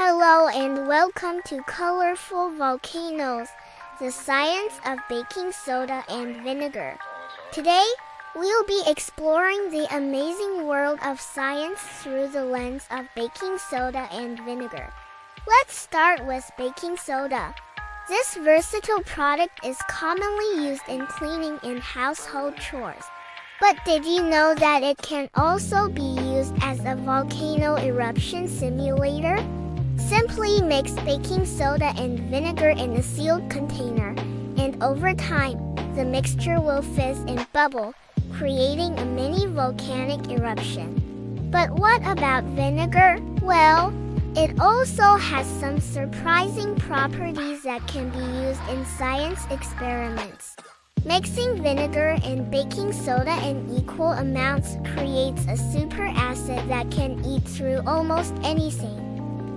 Hello and welcome to Colorful Volcanoes, the science of baking soda and vinegar. Today, we'll be exploring the amazing world of science through the lens of baking soda and vinegar. Let's start with baking soda. This versatile product is commonly used in cleaning and household chores. But did you know that it can also be used as a volcano eruption simulator? Simply mix baking soda and vinegar in a sealed container, and over time, the mixture will fizz and bubble, creating a mini volcanic eruption. But what about vinegar? Well, it also has some surprising properties that can be used in science experiments. Mixing vinegar and baking soda in equal amounts creates a super acid that can eat through almost anything.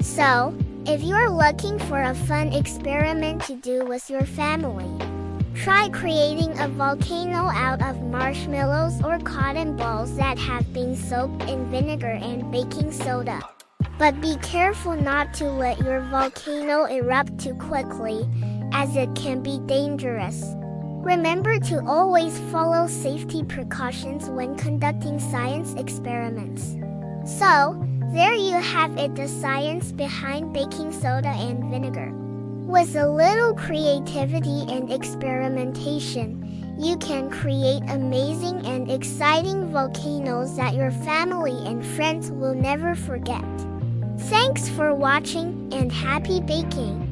So, if you're looking for a fun experiment to do with your family, try creating a volcano out of marshmallows or cotton balls that have been soaked in vinegar and baking soda. But be careful not to let your volcano erupt too quickly, as it can be dangerous. Remember to always follow safety precautions when conducting science experiments. So, there you have it, the science behind baking soda and vinegar. With a little creativity and experimentation, you can create amazing and exciting volcanoes that your family and friends will never forget. Thanks for watching and happy baking!